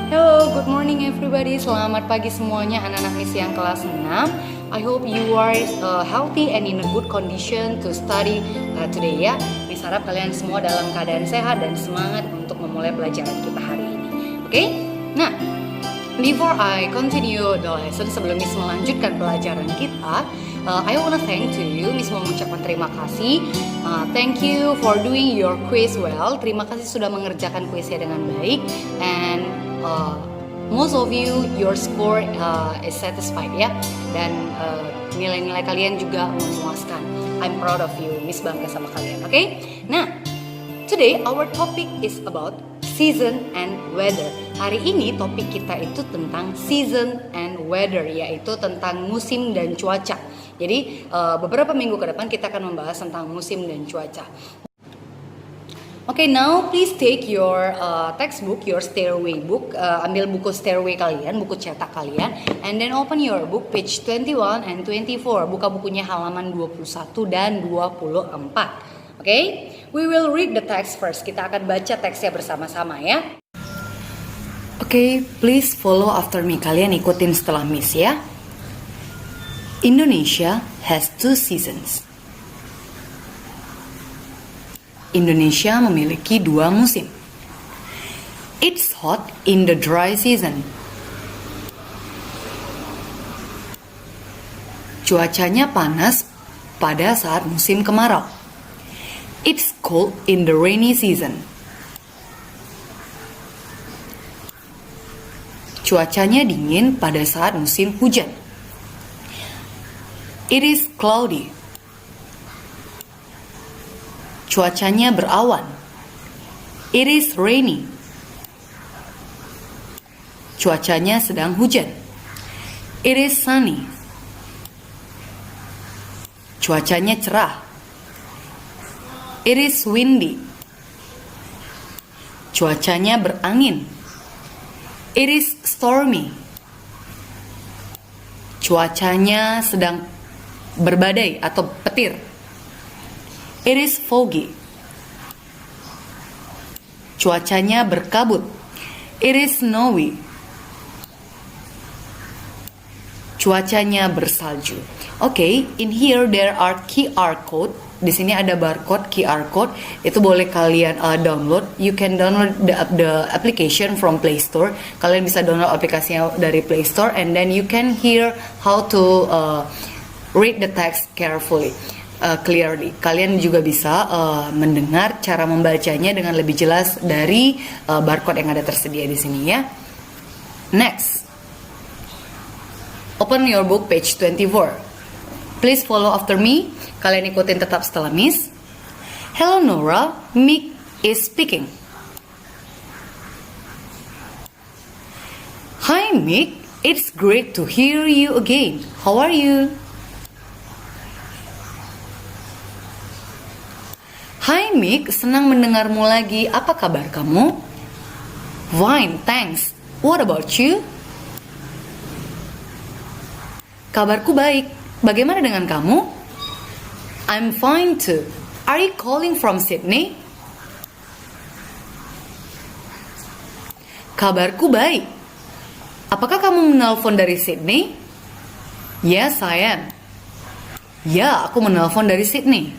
Hello, good morning everybody. Selamat pagi semuanya anak-anak Miss yang kelas 6. I hope you are healthy and in a good condition to study today ya. Miss harap kalian semua dalam keadaan sehat dan semangat untuk memulai pelajaran kita hari ini. Oke? Nah, before I continue the lesson, sebelum Miss melanjutkan pelajaran kita, I wanna thank to you. Miss mau mengucapkan terima kasih. Thank you for doing your quiz well. Terima kasih sudah mengerjakan kuisnya dengan baik. And most of you, your score is satisfied ya. Dan nilai-nilai kalian juga memuaskan. I'm proud of you. Miss bangga sama kalian. Oke? Nah, today our topic is about season and weather. Hari ini topik kita itu tentang season and weather, yaitu tentang musim dan cuaca. Jadi beberapa minggu ke depan kita akan membahas tentang musim dan cuaca. Okay, now please take your textbook, your stairway book. Ambil buku stairway kalian, buku cetak kalian, and then open your book page 21 and 24. Buka bukunya halaman 21 dan 24. Okay, we will read the text first. Kita akan baca teksnya bersama-sama ya. Okay, please follow after me. Kalian ikutin setelah Miss ya. Indonesia has two seasons. Indonesia memiliki dua musim. It's hot in the dry season. Cuacanya panas pada saat musim kemarau. It's cold in the rainy season. Cuacanya dingin pada saat musim hujan. It is cloudy. Cuacanya berawan. It is rainy. Cuacanya sedang hujan. It is sunny. Cuacanya cerah. It is windy. Cuacanya berangin. It is stormy. Cuacanya sedang berbadai atau petir. It is foggy. Cuacanya berkabut. It is snowy. Cuacanya bersalju. Okay, in here there are QR code. Di sini ada barcode QR code. Itu boleh kalian download. You can download the application from Play Store. Kalian bisa download aplikasinya dari Play Store, and then you can hear how to read the text carefully, clearly. Kalian juga bisa mendengar cara membacanya dengan lebih jelas dari barcode yang ada tersedia di sini ya. Next, open your book page 24. Please follow after me. Kalian ikutin tetap setelah Miss. Hello Nora, Mick is speaking. Hi Mick, it's great to hear you again. How are you? Hai Mick, senang mendengarmu lagi. Apa kabar kamu? Fine, thanks. What about you? Kabarku baik. Bagaimana dengan kamu? I'm fine too. Are you calling from Sydney? Kabarku baik. Apakah kamu menelpon dari Sydney? Yes, I am. Ya, aku menelpon dari Sydney.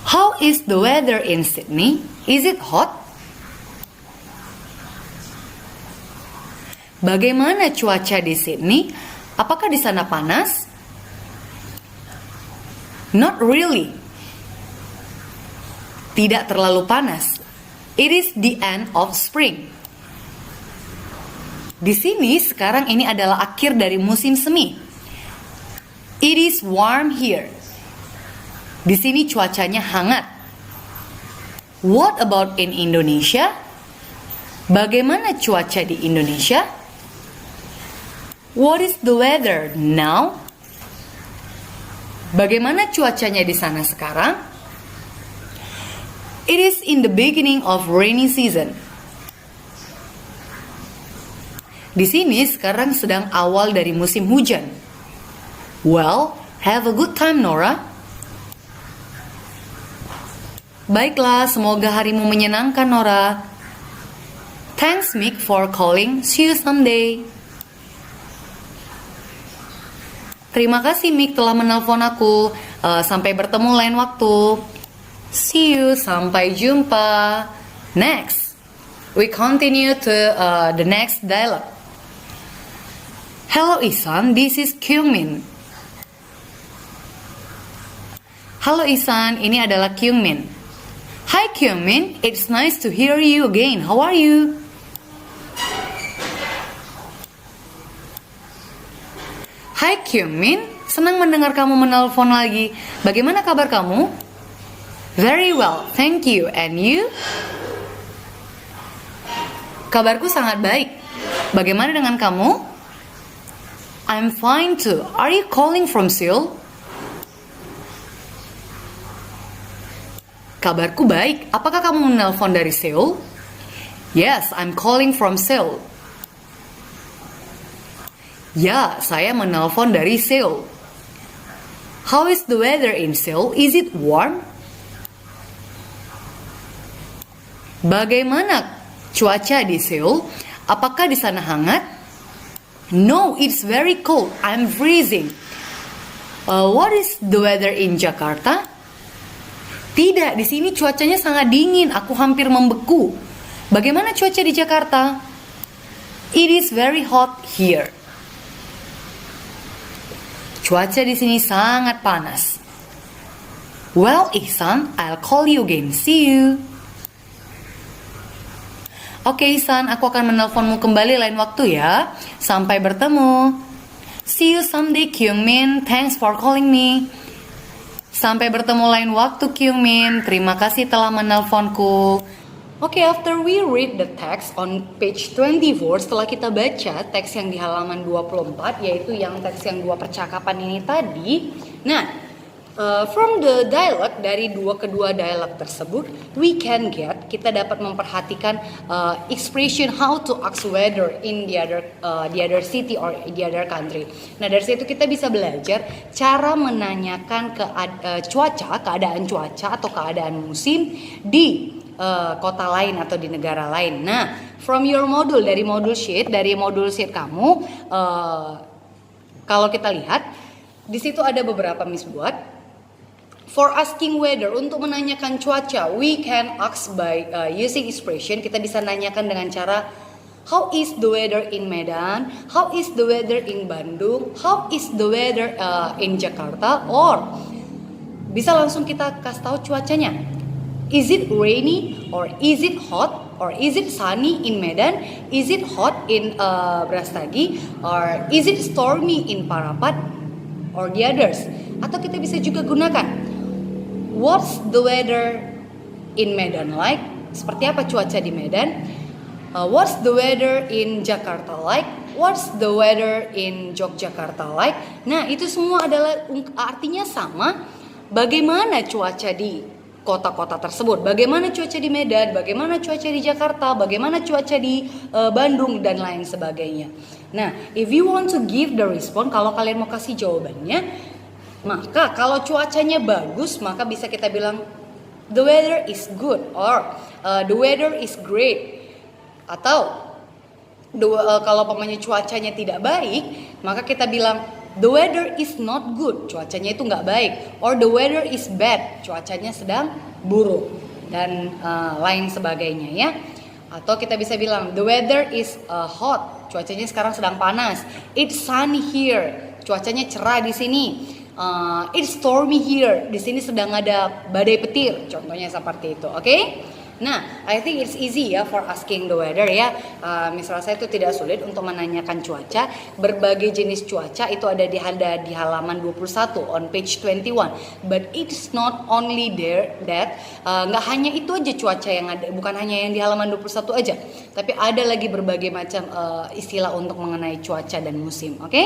How is the weather in Sydney? Is it hot? Bagaimana cuaca di Sydney? Apakah di sana panas? Not really. Tidak terlalu panas. It is the end of spring. Di sini sekarang ini adalah akhir dari musim semi. It is warm here. Di sini cuacanya hangat. What about in Indonesia? Bagaimana cuaca di Indonesia? What is the weather now? Bagaimana cuacanya di sana sekarang? It is in the beginning of rainy season. Di sini sekarang sedang awal dari musim hujan. Well, have a good time Nora. Baiklah, semoga harimu menyenangkan, Nora. Thanks Mick for calling. See you someday. Terima kasih Mick telah menelpon aku. Sampai bertemu lain waktu. See you, sampai jumpa. Next, we continue to the next dialogue. Hello Isan, this is Kyungmin. Halo Isan, ini adalah Kyungmin. Hi Kyungmin, it's nice to hear you again. How are you? Hai Kyungmin, senang mendengar kamu menelpon lagi. Bagaimana kabar kamu? Very well, thank you. And you? Kabarku sangat baik. Bagaimana dengan kamu? I'm fine too. Are you calling from Seoul? Kabarku baik. Apakah kamu menelpon dari Seoul? Yes, I'm calling from Seoul. Ya, saya menelpon dari Seoul. How is the weather in Seoul? Is it warm? Bagaimana cuaca di Seoul? Apakah di sana hangat? No, it's very cold. I'm freezing. What is the weather in Jakarta? Tidak, di sini cuacanya sangat dingin. Aku hampir membeku. Bagaimana cuaca di Jakarta? It is very hot here. Cuaca di sini sangat panas. Well, Ihsan, I'll call you again. See you. Oke, Ihsan, aku akan menelponmu kembali lain waktu ya. Sampai bertemu. See you someday, Kyungmin. Thanks for calling me. Sampai bertemu lain waktu, Kyungmin. Terima kasih telah menelponku. Oke, after we read the text on page 24, setelah kita baca teks yang di halaman 24, yaitu yang teks yang dua percakapan ini tadi. Nah, from the dialogue, dari kedua dialog tersebut, kita dapat memperhatikan expression how to ask weather in the other city or the other country. Nah, dari situ kita bisa belajar cara menanyakan keadaan cuaca atau keadaan musim di kota lain atau di negara lain. Nah, from your module, dari modul sheet kamu, kalau kita lihat di situ ada beberapa Miss buat. For asking weather, untuk menanyakan cuaca, we can ask by using expression. Kita bisa nanyakan dengan cara how is the weather in Medan, how is the weather in Bandung, how is the weather in Jakarta, or bisa langsung kita kasih tahu cuacanya. Is it rainy or is it hot or is it sunny in Medan? Is it hot in Brastagi or is it stormy in Parapat or the others? Atau kita bisa juga gunakan what's the weather in Medan like? Seperti apa cuaca di Medan? What's the weather in Jakarta like? What's the weather in Yogyakarta like? Nah, itu semua adalah artinya sama. Bagaimana cuaca di kota-kota tersebut? Bagaimana cuaca di Medan? Bagaimana cuaca di Jakarta? Bagaimana cuaca di Bandung dan lain sebagainya? Nah, if you want to give the response, kalau kalian mau kasih jawabannya, maka kalau cuacanya bagus, maka bisa kita bilang the weather is good or the weather is great. Atau kalau pokoknya cuacanya tidak baik, maka kita bilang the weather is not good, cuacanya itu nggak baik. Or the weather is bad, cuacanya sedang buruk dan lain sebagainya ya. Atau kita bisa bilang the weather is hot, cuacanya sekarang sedang panas. It's sunny here, cuacanya cerah di sini. It's stormy here, di sini sedang ada badai petir, contohnya seperti itu, oke? Nah, I think it's easy ya for asking the weather ya. Misalnya saya itu tidak sulit untuk menanyakan cuaca. Berbagai jenis cuaca itu ada di halaman 21 on page 21. But it's not only there that nggak hanya itu aja cuaca yang ada, bukan hanya yang di halaman 21 aja. Tapi ada lagi berbagai macam istilah untuk mengenai cuaca dan musim, oke?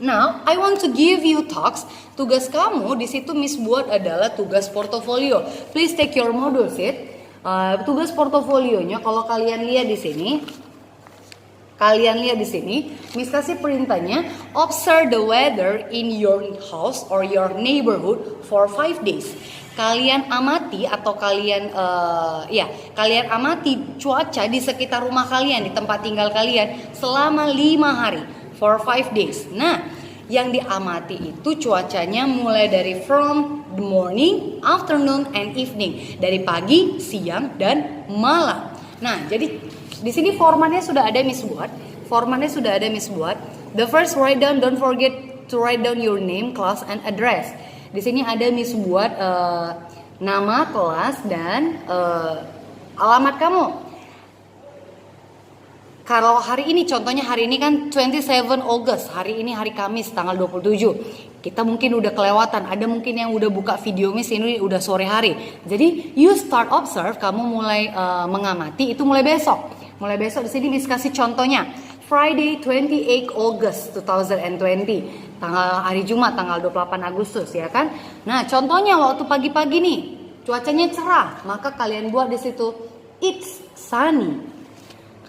Now, I want to give you talks. Tugas kamu di situ Miss buat adalah tugas portofolio. Please take your module sheet. Tugas portofolionya kalau kalian lihat di sini, Miss kasih perintahnya observe the weather in your house or your neighborhood for 5 days. kalian amati atau kalian kalian amati cuaca di sekitar rumah kalian, di tempat tinggal kalian selama 5 hari, for 5 days. Nah, yang diamati itu cuacanya mulai dari from the morning, afternoon, and evening, dari pagi, siang, dan malam. Nah, jadi di sini formatnya sudah ada Miss buat. The first write down, don't forget to write down your name, class, and address. Di sini ada Miss buat nama, kelas, dan alamat kamu. Kalau hari ini, contohnya hari ini kan 27 August, hari ini hari Kamis tanggal 27. Kita mungkin udah kelewatan, ada mungkin yang udah buka video Miss ini udah sore hari. Jadi you start observe, kamu mulai mengamati itu mulai besok. Mulai besok di sini Miss kasih contohnya. Friday 28 August 2020, tanggal hari Jumat tanggal 28 Agustus ya kan. Nah, contohnya waktu pagi-pagi nih, cuacanya cerah, maka kalian buat di situ it's sunny.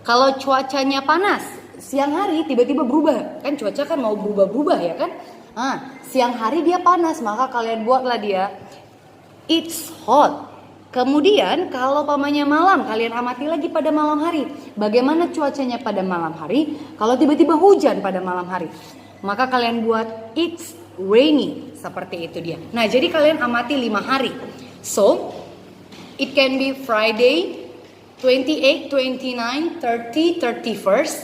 Kalau cuacanya panas, siang hari tiba-tiba berubah. Kan cuaca kan mau berubah-berubah ya kan? Siang hari dia panas, maka kalian buatlah dia it's hot. Kemudian kalau pamannya malam, kalian amati lagi pada malam hari. Bagaimana cuacanya pada malam hari? Kalau tiba-tiba hujan pada malam hari, maka kalian buat it's rainy. Seperti itu dia. Nah, jadi kalian amati 5 hari. So, it can be Friday 28, 29, 30, 31st,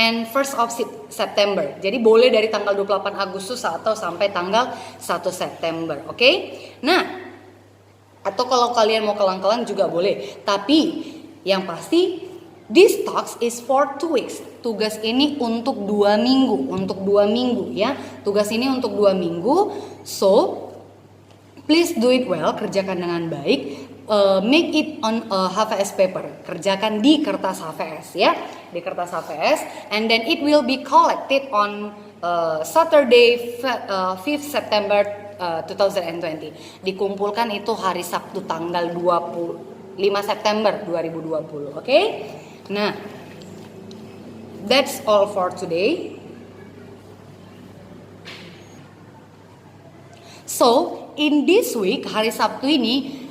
and 1st of September. Jadi boleh dari tanggal 28 Agustus atau sampai tanggal 1 September. Oke? Nah, atau kalau kalian mau kelang-kelang juga boleh. Tapi yang pasti this task is for 2 weeks. Tugas ini untuk 2 minggu. Untuk 2 minggu ya. Tugas ini untuk 2 minggu. So please do it well. Kerjakan dengan baik. Make it on a HVS paper. Kerjakan di kertas HVS ya. Di kertas HVS. And then it will be collected on Saturday 5th September 2020. Dikumpulkan itu hari Sabtu tanggal 5 September 2020. Oke? Nah, that's all for today. So, in this week, hari Sabtu ini,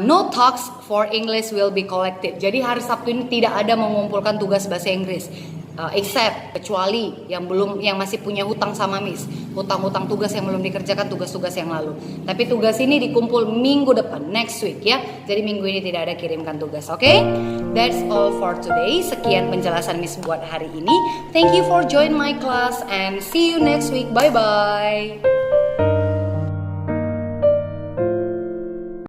no talks for English will be collected. Jadi hari Sabtu ini tidak ada mengumpulkan tugas bahasa Inggris. Kecuali yang masih punya hutang sama Miss, hutang-hutang tugas yang belum dikerjakan, tugas-tugas yang lalu. Tapi tugas ini dikumpul minggu depan, next week ya. Jadi minggu ini tidak ada kirimkan tugas, oke? That's all for today. Sekian penjelasan Miss buat hari ini. Thank you for join my class and see you next week. Bye bye.